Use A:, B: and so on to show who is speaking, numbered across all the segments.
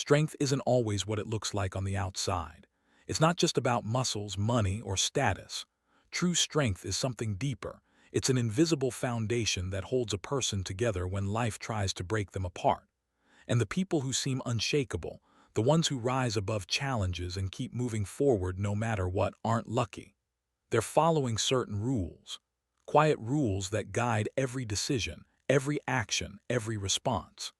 A: Strength isn't always what it looks like on the outside. It's not just about muscles, money, or status. True strength is something deeper. It's an invisible foundation that holds a person together when life tries to break them apart. And the people who seem unshakable, the ones who rise above challenges and keep moving forward no matter what, aren't lucky. They're following certain rules. Quiet rules that guide every decision, every action, every response.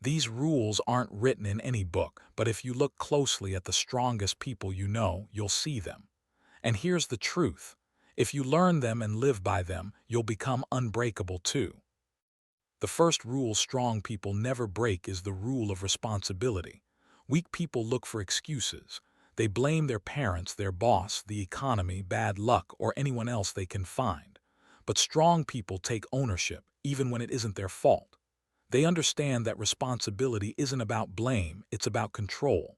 A: These rules aren't written in any book, but if you look closely at the strongest people you know, you'll see them. And here's the truth. If you learn them and live by them, you'll become unbreakable too. The first rule strong people never break is the rule of responsibility. Weak people look for excuses. They blame their parents, their boss, the economy, bad luck, or anyone else they can find. But strong people take ownership, even when it isn't their fault. They understand that responsibility isn't about blame, it's about control.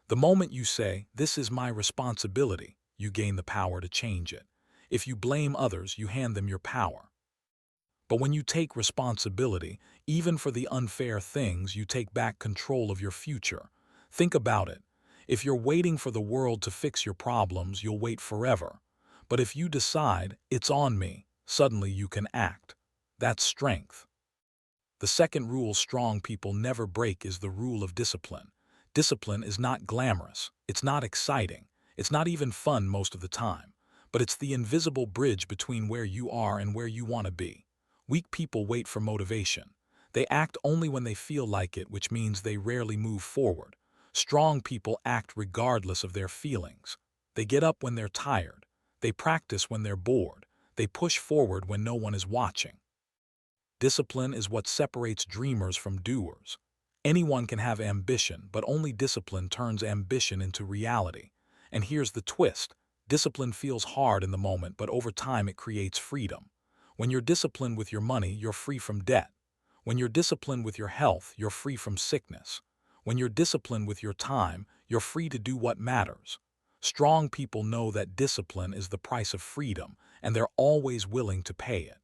A: The moment you say, "This is my responsibility," you gain the power to change it. If you blame others, you hand them your power. But when you take responsibility, even for the unfair things, you take back control of your future. Think about it. If you're waiting for the world to fix your problems, you'll wait forever. But if you decide, "It's on me," suddenly you can act. That's strength. The second rule strong people never break is the rule of discipline. Discipline is not glamorous. It's not exciting. It's not even fun most of the time. But it's the invisible bridge between where you are and where you want to be. Weak people wait for motivation. They act only when they feel like it, which means they rarely move forward. Strong people act regardless of their feelings. They get up when they're tired. They practice when they're bored. They push forward when no one is watching. Discipline is what separates dreamers from doers. Anyone can have ambition, but only discipline turns ambition into reality. And here's the twist. Discipline feels hard in the moment, but over time it creates freedom. When you're disciplined with your money, you're free from debt. When you're disciplined with your health, you're free from sickness. When you're disciplined with your time, you're free to do what matters. Strong people know that discipline is the price of freedom, and they're always willing to pay it.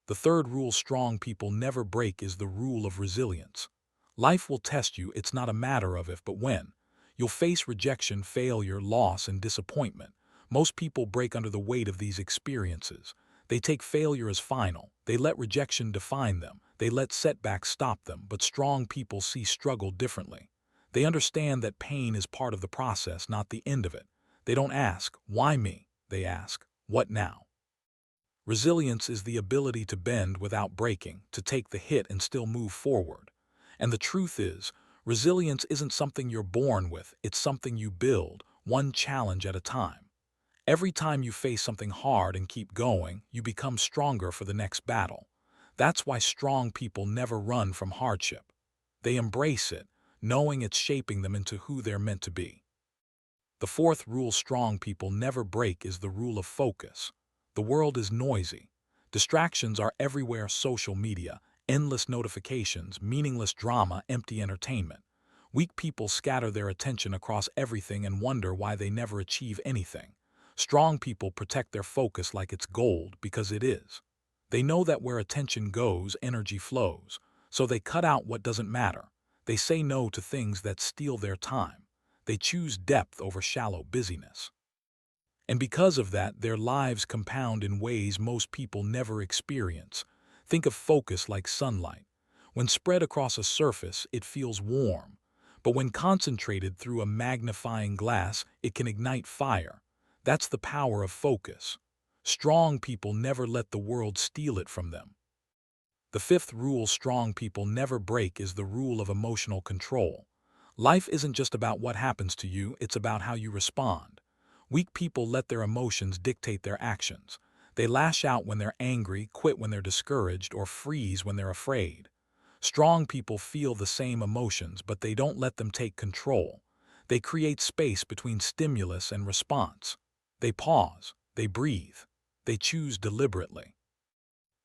A: The third rule strong people never break is the rule of resilience. Life will test you, it's not a matter of if but when. You'll face rejection, failure, loss, and disappointment. Most people break under the weight of these experiences. They take failure as final. They let rejection define them. They let setbacks stop them, but strong people see struggle differently. They understand that pain is part of the process, not the end of it. They don't ask, "Why me?" They ask, "What now?" Resilience is the ability to bend without breaking, to take the hit and still move forward. And the truth is, resilience isn't something you're born with, it's something you build, one challenge at a time. Every time you face something hard and keep going, you become stronger for the next battle. That's why strong people never run from hardship. They embrace it, knowing it's shaping them into who they're meant to be. The fourth rule strong people never break is the rule of focus. The world is noisy. Distractions are everywhere: social media, endless notifications, meaningless drama, empty entertainment. Weak people scatter their attention across everything and wonder why they never achieve anything. Strong people protect their focus like it's gold, because it is. They know that where attention goes, energy flows. So they cut out what doesn't matter. They say no to things that steal their time. They choose depth over shallow busyness. And because of that, their lives compound in ways most people never experience. Think of focus like sunlight. When spread across a surface, it feels warm. But when concentrated through a magnifying glass, it can ignite fire. That's the power of focus. Strong people never let the world steal it from them. The fifth rule strong people never break is the rule of emotional control. Life isn't just about what happens to you, it's about how you respond. Weak people let their emotions dictate their actions. They lash out when they're angry, quit when they're discouraged, or freeze when they're afraid. Strong people feel the same emotions, but they don't let them take control. They create space between stimulus and response. They pause, they breathe, they choose deliberately.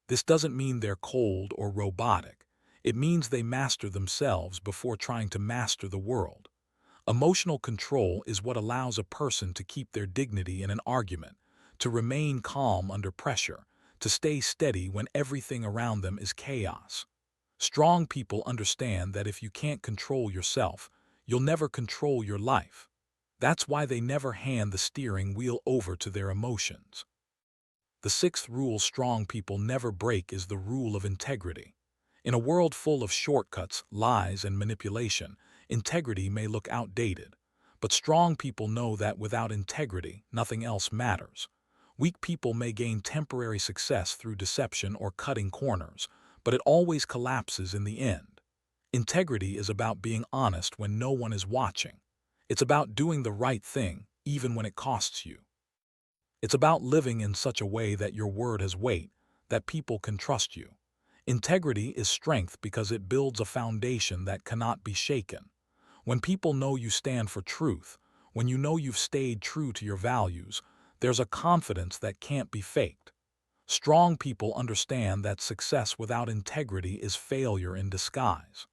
A: This doesn't mean they're cold or robotic. It means they master themselves before trying to master the world. Emotional control is what allows a person to keep their dignity in an argument, to remain calm under pressure, to stay steady when everything around them is chaos. Strong people understand that if you can't control yourself, you'll never control your life. That's why they never hand the steering wheel over to their emotions. The sixth rule strong people never break is the rule of integrity. In a world full of shortcuts, lies, and manipulation, integrity may look outdated. But strong people know that without integrity, nothing else matters. Weak people may gain temporary success through deception or cutting corners, but it always collapses in the end. Integrity is about being honest when no one is watching. It's about doing the right thing, even when it costs you. It's about living in such a way that your word has weight, that people can trust you. Integrity is strength because it builds a foundation that cannot be shaken. When people know you stand for truth, when you know you've stayed true to your values, there's a confidence that can't be faked. Strong people understand that success without integrity is failure in disguise.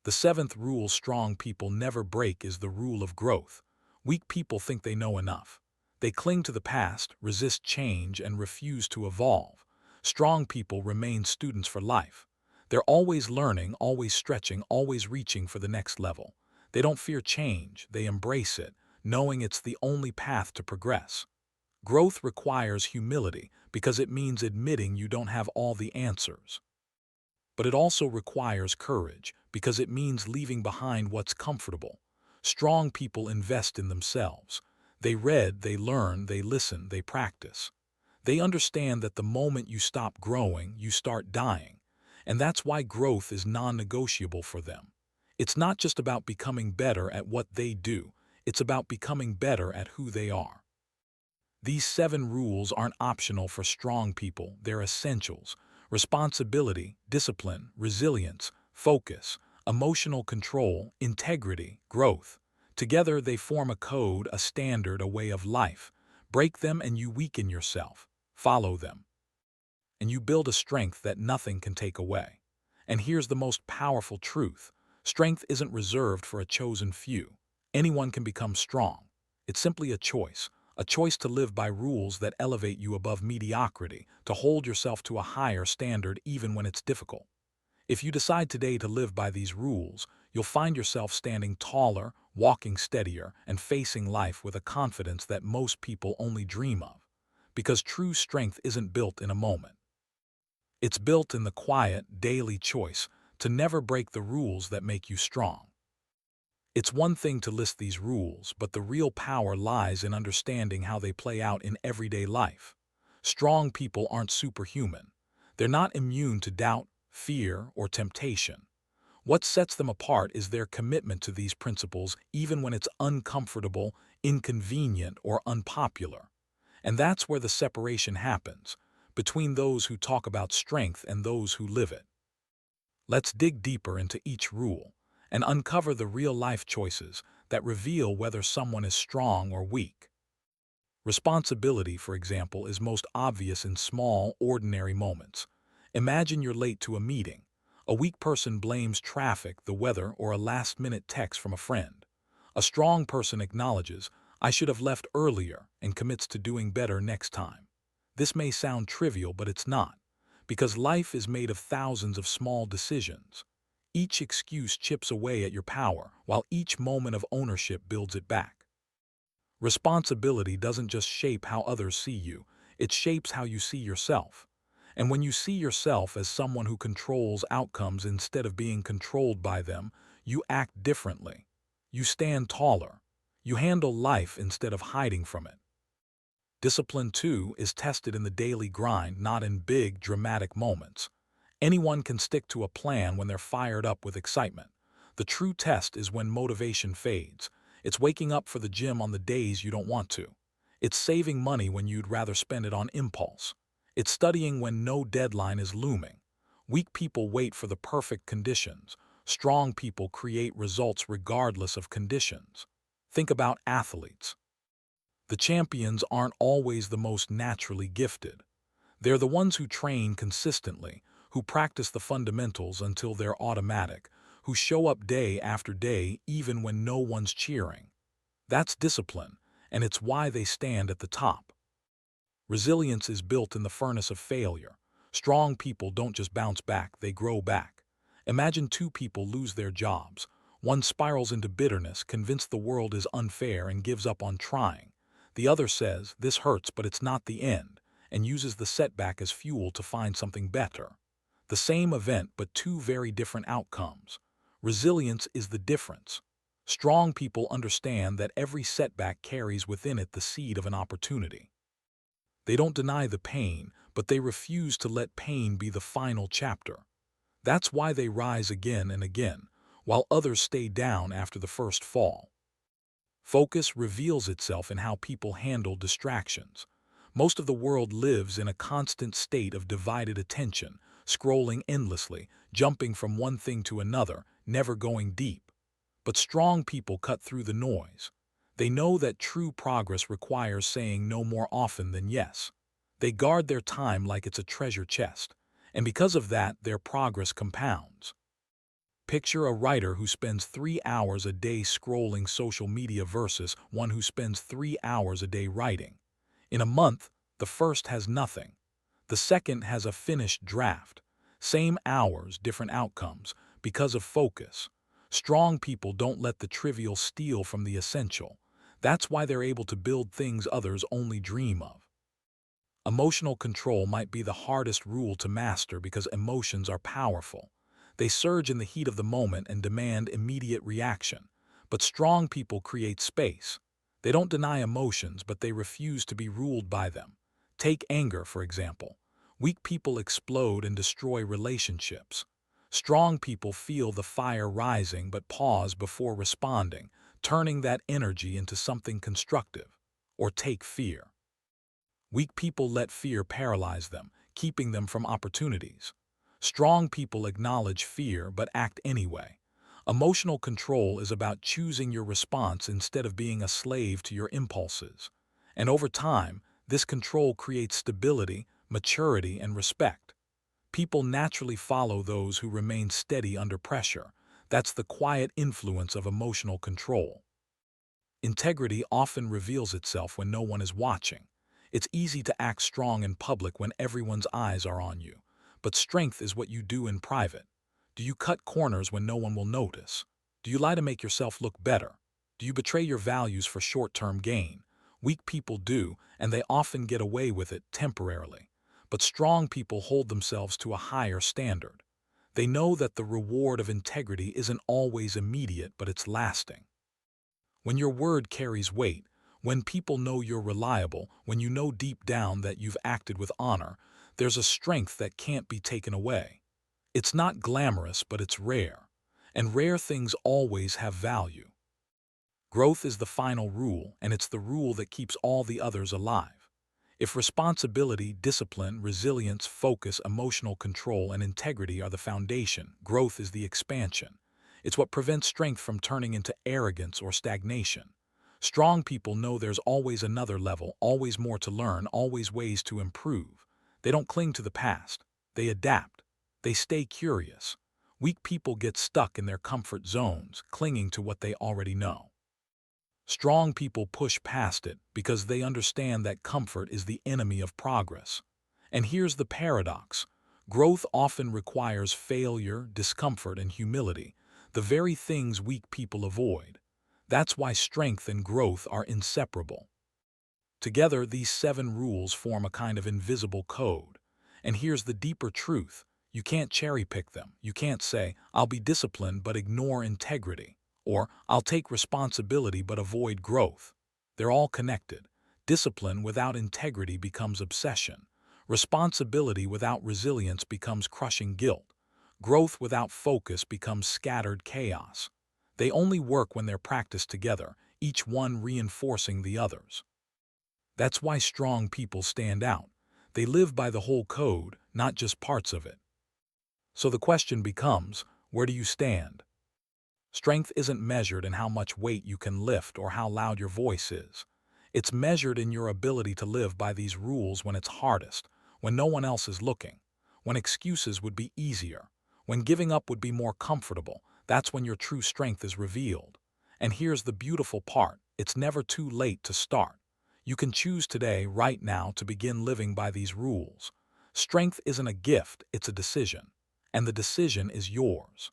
A: The seventh rule strong people never break is the rule of growth. Weak people think they know enough. They cling to the past, resist change, and refuse to evolve. Strong people remain students for life. They're always learning, always stretching, always reaching for the next level. They don't fear change, they embrace it, knowing it's the only path to progress. Growth requires humility because it means admitting you don't have all the answers. But it also requires courage because it means leaving behind what's comfortable. Strong people invest in themselves. They read, they learn, they listen, they practice. They understand that the moment you stop growing, you start dying. And that's why growth is non-negotiable for them. It's not just about becoming better at what they do, it's about becoming better at who they are. These 7 rules aren't optional for strong people, they're essentials. Responsibility, discipline, resilience, focus, emotional control, integrity, growth. Together they form a code, a standard, a way of life. Break them and you weaken yourself. Follow them, and you build a strength that nothing can take away. And here's the most powerful truth. Strength isn't reserved for a chosen few. Anyone can become strong. It's simply a choice to live by rules that elevate you above mediocrity, to hold yourself to a higher standard even when it's difficult. If you decide today to live by these rules, you'll find yourself standing taller, walking steadier, and facing life with a confidence that most people only dream of. Because true strength isn't built in a moment. It's built in the quiet, daily choice to never break the rules that make you strong. It's one thing to list these rules, but the real power lies in understanding how they play out in everyday life. Strong people aren't superhuman. They're not immune to doubt, fear, or temptation. What sets them apart is their commitment to these principles even when it's uncomfortable, inconvenient, or unpopular. And that's where the separation happens, between those who talk about strength and those who live it. Let's dig deeper into each rule and uncover the real-life choices that reveal whether someone is strong or weak. Responsibility, for example, is most obvious in small, ordinary moments. Imagine you're late to a meeting. A weak person blames traffic, the weather, or a last-minute text from a friend. A strong person acknowledges, "I should have left earlier," and commits to doing better next time. This may sound trivial, but it's not, because life is made of thousands of small decisions. Each excuse chips away at your power, while each moment of ownership builds it back. Responsibility doesn't just shape how others see you, it shapes how you see yourself. And when you see yourself as someone who controls outcomes instead of being controlled by them, you act differently. You stand taller. You handle life instead of hiding from it. Discipline, too, is tested in the daily grind, not in big, dramatic moments. Anyone can stick to a plan when they're fired up with excitement. The true test is when motivation fades. It's waking up for the gym on the days you don't want to. It's saving money when you'd rather spend it on impulse. It's studying when no deadline is looming. Weak people wait for the perfect conditions. Strong people create results regardless of conditions. Think about athletes. The champions aren't always the most naturally gifted. They're the ones who train consistently, who practice the fundamentals until they're automatic, who show up day after day even when no one's cheering. That's discipline, and it's why they stand at the top. Resilience is built in the furnace of failure. Strong people don't just bounce back, they grow back. Imagine two people lose their jobs. One spirals into bitterness, convinced the world is unfair and gives up on trying. The other says, "This hurts, but it's not the end," and uses the setback as fuel to find something better. The same event, but two very different outcomes. Resilience is the difference. Strong people understand that every setback carries within it the seed of an opportunity. They don't deny the pain, but they refuse to let pain be the final chapter. That's why they rise again and again, while others stay down after the first fall. Focus reveals itself in how people handle distractions. Most of the world lives in a constant state of divided attention, scrolling endlessly, jumping from one thing to another, never going deep. But strong people cut through the noise. They know that true progress requires saying no more often than yes. They guard their time like it's a treasure chest, and because of that, their progress compounds. Picture a writer who spends 3 hours a day scrolling social media versus one who spends 3 hours a day writing. In a month, the first has nothing. The second has a finished draft. Same hours, different outcomes, because of focus. Strong people don't let the trivial steal from the essential. That's why they're able to build things others only dream of. Emotional control might be the hardest rule to master because emotions are powerful. They surge in the heat of the moment and demand immediate reaction. But strong people create space. They don't deny emotions, but they refuse to be ruled by them. Take anger, for example. Weak people explode and destroy relationships. Strong people feel the fire rising but pause before responding, turning that energy into something constructive. Or take fear. Weak people let fear paralyze them, keeping them from opportunities. Strong people acknowledge fear but act anyway. Emotional control is about choosing your response instead of being a slave to your impulses. And over time, this control creates stability, maturity, and respect. People naturally follow those who remain steady under pressure. That's the quiet influence of emotional control. Integrity often reveals itself when no one is watching. It's easy to act strong in public when everyone's eyes are on you. But strength is what you do in private. Do you cut corners when no one will notice? Do you lie to make yourself look better? Do you betray your values for short-term gain? Weak people do, and they often get away with it temporarily. But strong people hold themselves to a higher standard. They know that the reward of integrity isn't always immediate, but it's lasting. When your word carries weight, when people know you're reliable, when you know deep down that you've acted with honor, there's a strength that can't be taken away. It's not glamorous, but it's rare. And rare things always have value. Growth is the final rule, and it's the rule that keeps all the others alive. If responsibility, discipline, resilience, focus, emotional control, and integrity are the foundation, growth is the expansion. It's what prevents strength from turning into arrogance or stagnation. Strong people know there's always another level, always more to learn, always ways to improve. They don't cling to the past. They adapt. They stay curious. Weak people get stuck in their comfort zones, clinging to what they already know. Strong people push past it because they understand that comfort is the enemy of progress. And here's the paradox. Growth often requires failure, discomfort, and humility, the very things weak people avoid. That's why strength and growth are inseparable. Together, these 7 rules form a kind of invisible code. And here's the deeper truth. You can't cherry-pick them. You can't say, "I'll be disciplined but ignore integrity," or "I'll take responsibility but avoid growth." They're all connected. Discipline without integrity becomes obsession. Responsibility without resilience becomes crushing guilt. Growth without focus becomes scattered chaos. They only work when they're practiced together, each one reinforcing the others. That's why strong people stand out. They live by the whole code, not just parts of it. So the question becomes, where do you stand? Strength isn't measured in how much weight you can lift or how loud your voice is. It's measured in your ability to live by these rules when it's hardest, when no one else is looking, when excuses would be easier, when giving up would be more comfortable. That's when your true strength is revealed. And here's the beautiful part. It's never too late to start. You can choose today, right now, to begin living by these rules. Strength isn't a gift, it's a decision. and the decision is yours.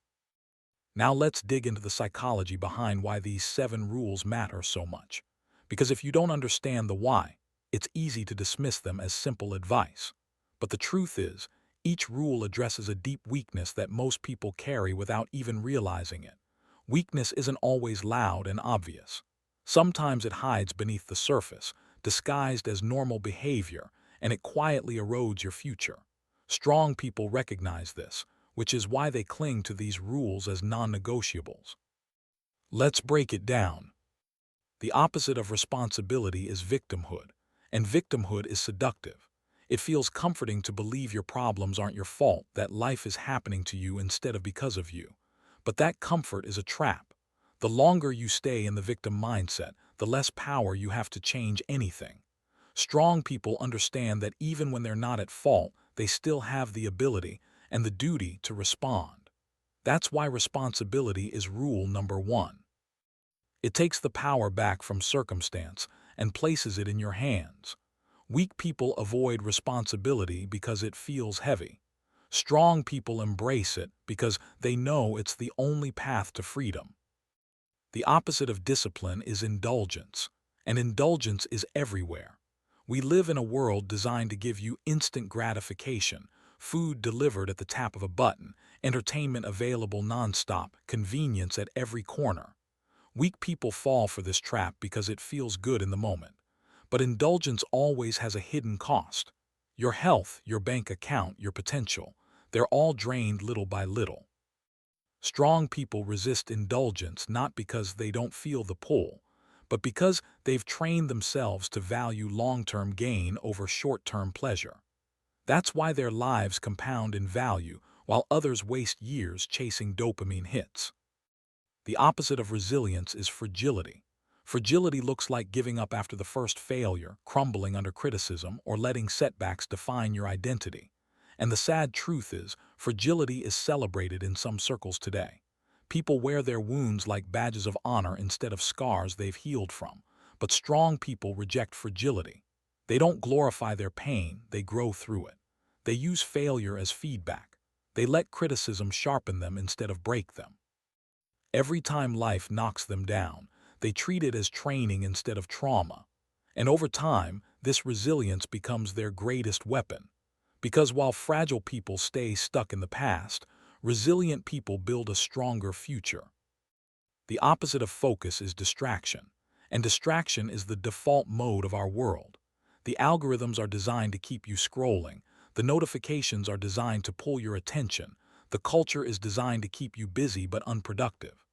A: Now let's dig into the psychology behind why these 7 rules matter so much. Because if you don't understand the why, it's easy to dismiss them as simple advice. But the truth is, each rule addresses a deep weakness that most people carry without even realizing it. Weakness isn't always loud and obvious. Sometimes it hides beneath the surface, disguised as normal behavior, and it quietly erodes your future. Strong people recognize this, which is why they cling to these rules as non-negotiables. Let's break it down. The opposite of responsibility is victimhood, and victimhood is seductive. It feels comforting to believe your problems aren't your fault, that life is happening to you instead of because of you. But that comfort is a trap. The longer you stay in the victim mindset, the less power you have to change anything. Strong people understand that even when they're not at fault, they still have the ability and the duty to respond. That's why responsibility is rule number 1. It takes the power back from circumstance and places it in your hands. Weak people avoid responsibility because it feels heavy. Strong people embrace it because they know it's the only path to freedom. The opposite of discipline is indulgence, and indulgence is everywhere. We live in a world designed to give you instant gratification, food delivered at the tap of a button, entertainment available nonstop, convenience at every corner. Weak people fall for this trap because it feels good in the moment. But indulgence always has a hidden cost. Your health, your bank account, your potential, they're all drained little by little. Strong people resist indulgence not because they don't feel the pull, but because they've trained themselves to value long-term gain over short-term pleasure. That's why their lives compound in value while others waste years chasing dopamine hits. The opposite of resilience is fragility. Fragility looks like giving up after the first failure, crumbling under criticism, or letting setbacks define your identity. And the sad truth is, fragility is celebrated in some circles today. People wear their wounds like badges of honor instead of scars they've healed from. But strong people reject fragility. They don't glorify their pain, they grow through it. They use failure as feedback. They let criticism sharpen them instead of break them. Every time life knocks them down, they treat it as training instead of trauma. And over time, this resilience becomes their greatest weapon. Because while fragile people stay stuck in the past, resilient people build a stronger future. The opposite of focus is distraction, and distraction is the default mode of our world. The algorithms are designed to keep you scrolling, the notifications are designed to pull your attention, the culture is designed to keep you busy but unproductive.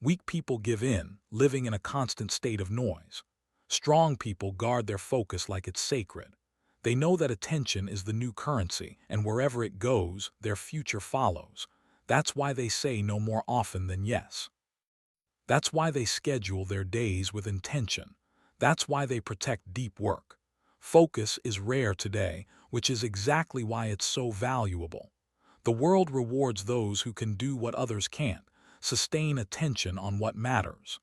A: Weak people give in, living in a constant state of noise. Strong people guard their focus like it's sacred. They know that attention is the new currency, and wherever it goes, their future follows. That's why they say no more often than yes. That's why they schedule their days with intention. That's why they protect deep work. Focus is rare today, which is exactly why it's so valuable. The world rewards those who can do what others can't, sustain attention on what matters.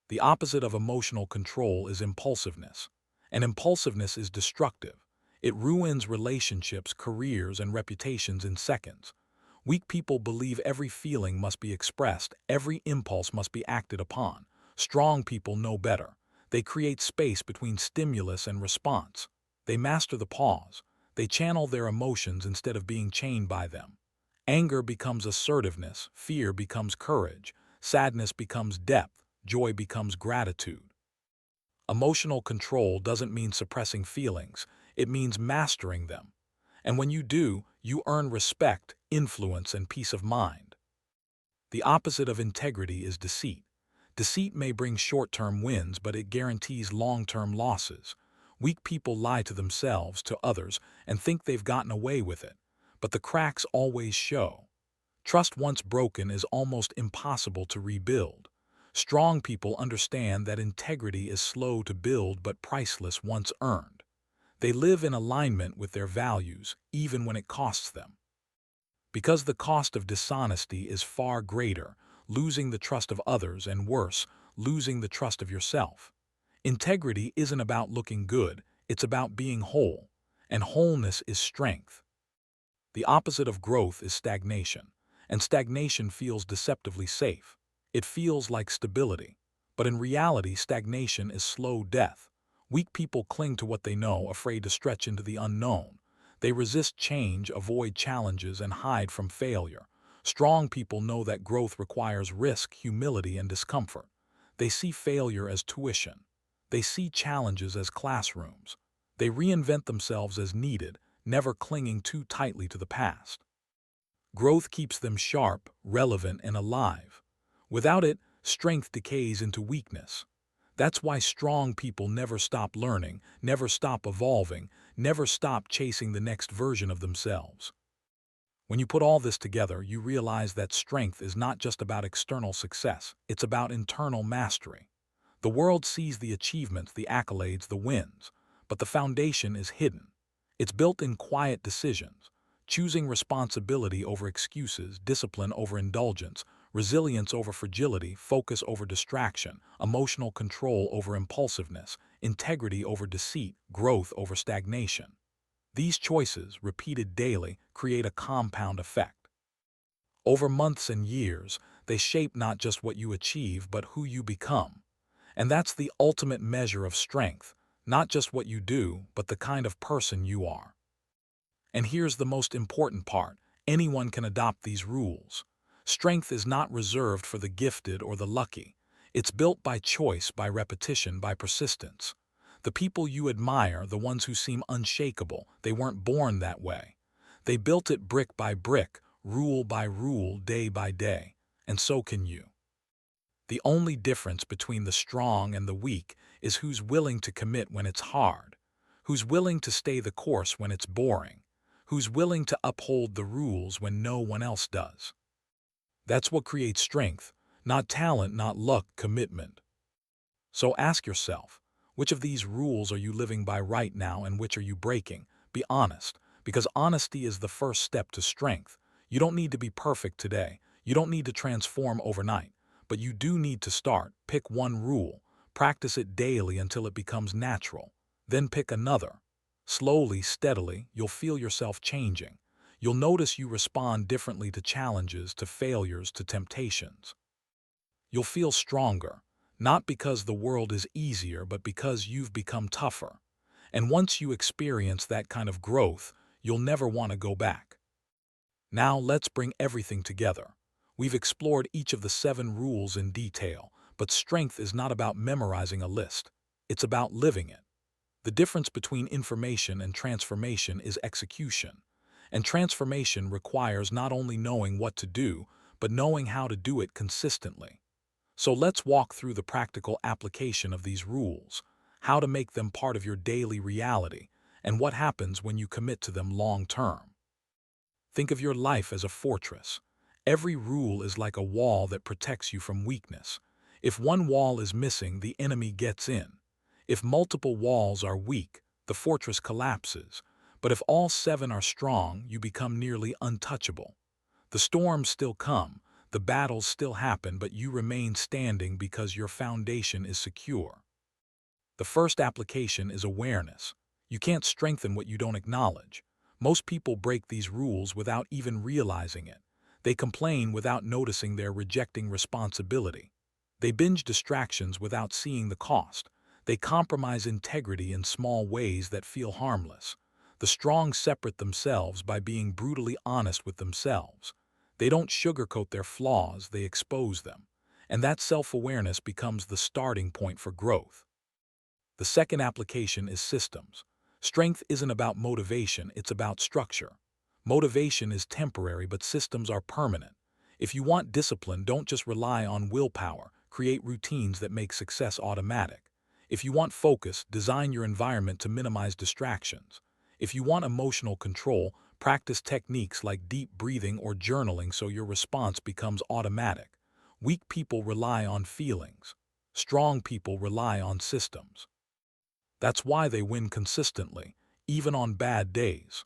A: The opposite of emotional control is impulsiveness, and impulsiveness is destructive. It ruins relationships, careers, and reputations in seconds. Weak people believe every feeling must be expressed, every impulse must be acted upon. Strong people know better. They create space between stimulus and response. They master the pause. They channel their emotions instead of being chained by them. Anger becomes assertiveness, fear becomes courage, sadness becomes depth, joy becomes gratitude. Emotional control doesn't mean suppressing feelings, it means mastering them. And when you do, you earn respect, influence, and peace of mind. The opposite of integrity is deceit. Deceit may bring short-term wins, but it guarantees long-term losses. Weak people lie to themselves, to others, and think they've gotten away with it. But the cracks always show. Trust once broken is almost impossible to rebuild. Strong people understand that integrity is slow to build but priceless once earned. They live in alignment with their values, even when it costs them. Because the cost of dishonesty is far greater, losing the trust of others and worse, losing the trust of yourself. Integrity isn't about looking good, it's about being whole, and wholeness is strength. The opposite of growth is stagnation, and stagnation feels deceptively safe. It feels like stability. But in reality, stagnation is slow death. Weak people cling to what they know, afraid to stretch into the unknown. They resist change, avoid challenges, and hide from failure. Strong people know that growth requires risk, humility, and discomfort. They see failure as tuition. They see challenges as classrooms. They reinvent themselves as needed, never clinging too tightly to the past. Growth keeps them sharp, relevant, and alive. Without it, strength decays into weakness. That's why strong people never stop learning, never stop evolving, never stop chasing the next version of themselves. When you put all this together, you realize that strength is not just about external success, it's about internal mastery. The world sees the achievements, the accolades, the wins, but the foundation is hidden. It's built in quiet decisions, choosing responsibility over excuses, discipline over indulgence, resilience over fragility, focus over distraction, emotional control over impulsiveness, integrity over deceit, growth over stagnation. These choices, repeated daily, create a compound effect. Over months and years, they shape not just what you achieve, but who you become. And that's the ultimate measure of strength, not just what you do, but the kind of person you are. And here's the most important part: anyone can adopt these rules. Strength is not reserved for the gifted or the lucky. It's built by choice, by repetition, by persistence. The people you admire, the ones who seem unshakable, they weren't born that way. They built it brick by brick, rule by rule, day by day. And so can you. The only difference between the strong and the weak is who's willing to commit when it's hard, who's willing to stay the course when it's boring, who's willing to uphold the rules when no one else does. That's what creates strength, not talent, not luck, commitment. So ask yourself, which of these rules are you living by right now and which are you breaking? Be honest, because honesty is the first step to strength. You don't need to be perfect today. You don't need to transform overnight. But you do need to start. Pick one rule, practice it daily until it becomes natural. Then pick another. Slowly, steadily, you'll feel yourself changing. You'll notice you respond differently to challenges, to failures, to temptations. You'll feel stronger, not because the world is easier, but because you've become tougher. And once you experience that kind of growth, you'll never want to go back. Now let's bring everything together. We've explored each of the 7 rules in detail, but strength is not about memorizing a list. It's about living it. The difference between information and transformation is execution. And transformation requires not only knowing what to do, but knowing how to do it consistently. So let's walk through the practical application of these rules, how to make them part of your daily reality, and what happens when you commit to them long term. Think of your life as a fortress. Every rule is like a wall that protects you from weakness. If one wall is missing, the enemy gets in. If multiple walls are weak, the fortress collapses. But if all 7 are strong, you become nearly untouchable. The storms still come, the battles still happen, but you remain standing because your foundation is secure. The first application is awareness. You can't strengthen what you don't acknowledge. Most people break these rules without even realizing it. They complain without noticing they're rejecting responsibility. They binge distractions without seeing the cost. They compromise integrity in small ways that feel harmless. The strong separate themselves by being brutally honest with themselves. They don't sugarcoat their flaws, they expose them. And that self-awareness becomes the starting point for growth. The second application is systems. Strength isn't about motivation, it's about structure. Motivation is temporary, but systems are permanent. If you want discipline, don't just rely on willpower. Create routines that make success automatic. If you want focus, design your environment to minimize distractions. If you want emotional control, practice techniques like deep breathing or journaling so your response becomes automatic. Weak people rely on feelings. Strong people rely on systems. That's why they win consistently, even on bad days.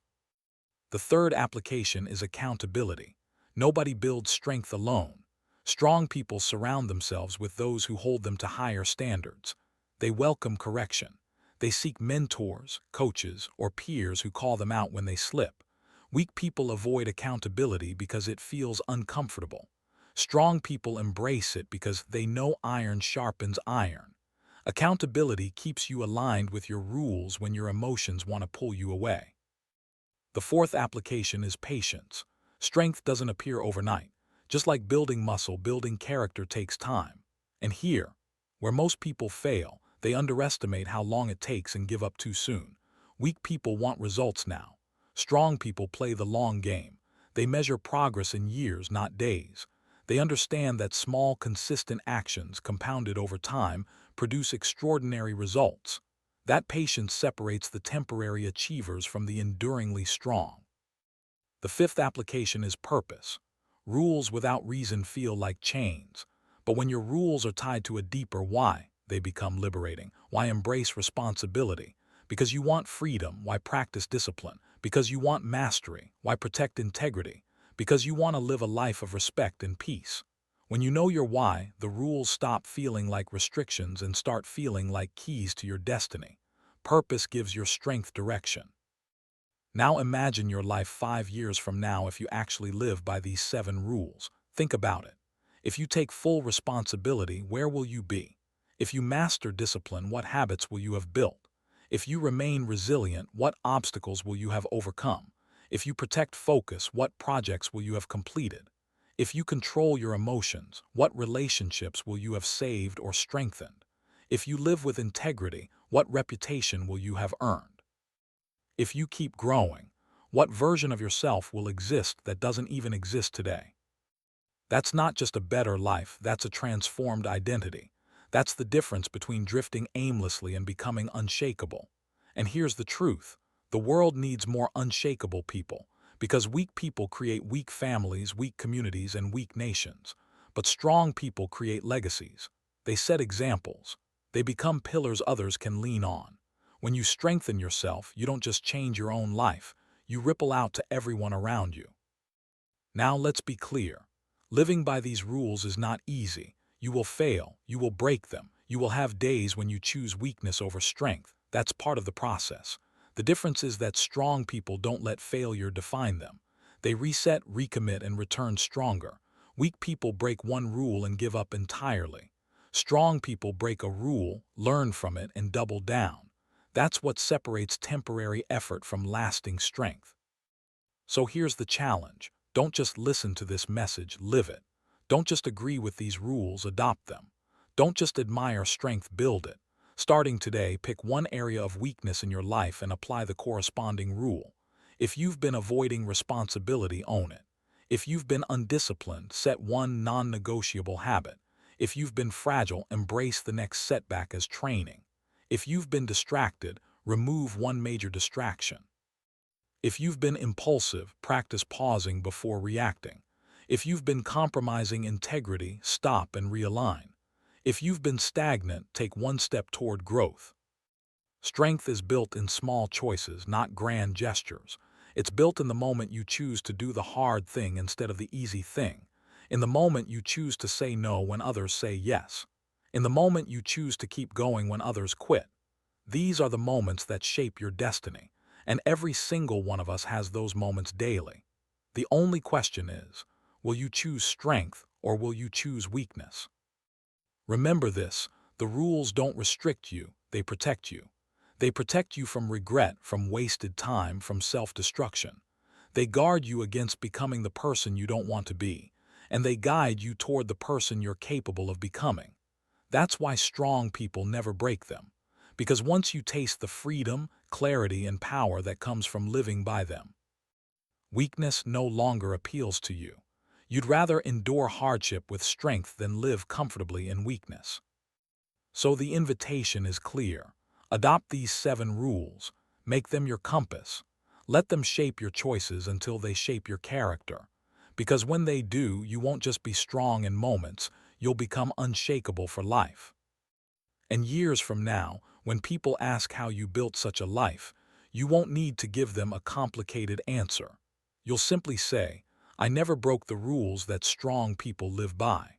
A: The third application is accountability. Nobody builds strength alone. Strong people surround themselves with those who hold them to higher standards. They welcome correction. They seek mentors, coaches, or peers who call them out when they slip. Weak people avoid accountability because it feels uncomfortable. Strong people embrace it because they know iron sharpens iron. Accountability keeps you aligned with your rules when your emotions want to pull you away. The fourth application is patience. Strength doesn't appear overnight. Just like building muscle, building character takes time. And here, where most people fail, they underestimate how long it takes and give up too soon. Weak people want results now. Strong people play the long game. They measure progress in years, not days. They understand that small, consistent actions, compounded over time, produce extraordinary results. That patience separates the temporary achievers from the enduringly strong. The fifth application is purpose. Rules without reason feel like chains, but when your rules are tied to a deeper why, they become liberating. Why embrace responsibility? Because you want freedom. Why practice discipline? Because you want mastery. Why protect integrity? Because you want to live a life of respect and peace. When you know your why, the rules stop feeling like restrictions and start feeling like keys to your destiny. Purpose gives your strength direction. Now imagine your life 5 years from now if you actually live by these 7 rules. Think about it. If you take full responsibility, where will you be? If you master discipline, what habits will you have built? If you remain resilient, what obstacles will you have overcome? If you protect focus, what projects will you have completed? If you control your emotions, what relationships will you have saved or strengthened? If you live with integrity, what reputation will you have earned? If you keep growing, what version of yourself will exist that doesn't even exist today? That's not just a better life, that's a transformed identity. That's the difference between drifting aimlessly and becoming unshakable. And here's the truth. The world needs more unshakable people, because weak people create weak families, weak communities, and weak nations. But strong people create legacies. They set examples. They become pillars others can lean on. When you strengthen yourself, you don't just change your own life, you ripple out to everyone around you. Now let's be clear. Living by these rules is not easy. You will fail, you will break them, you will have days when you choose weakness over strength. That's part of the process. The difference is that strong people don't let failure define them. They reset, recommit, and return stronger. Weak people break one rule and give up entirely. Strong people break a rule, learn from it, and double down. That's what separates temporary effort from lasting strength. So here's the challenge. Don't just listen to this message, live it. Don't just agree with these rules, adopt them. Don't just admire strength, build it. Starting today, pick one area of weakness in your life and apply the corresponding rule. If you've been avoiding responsibility, own it. If you've been undisciplined, set one non-negotiable habit. If you've been fragile, embrace the next setback as training. If you've been distracted, remove one major distraction. If you've been impulsive, practice pausing before reacting. If you've been compromising integrity, stop and realign. If you've been stagnant, take one step toward growth. Strength is built in small choices, not grand gestures. It's built in the moment you choose to do the hard thing instead of the easy thing. In the moment you choose to say no when others say yes. In the moment you choose to keep going when others quit. These are the moments that shape your destiny, and every single one of us has those moments daily. The only question is, will you choose strength or will you choose weakness? Remember this, the rules don't restrict you, they protect you. They protect you from regret, from wasted time, from self-destruction. They guard you against becoming the person you don't want to be, and they guide you toward the person you're capable of becoming. That's why strong people never break them, because once you taste the freedom, clarity, and power that comes from living by them, weakness no longer appeals to you. You'd rather endure hardship with strength than live comfortably in weakness. So the invitation is clear. Adopt these 7 rules. Make them your compass. Let them shape your choices until they shape your character. Because when they do, you won't just be strong in moments, you'll become unshakable for life. And years from now, when people ask how you built such a life, you won't need to give them a complicated answer. You'll simply say, I never broke the rules that strong people live by.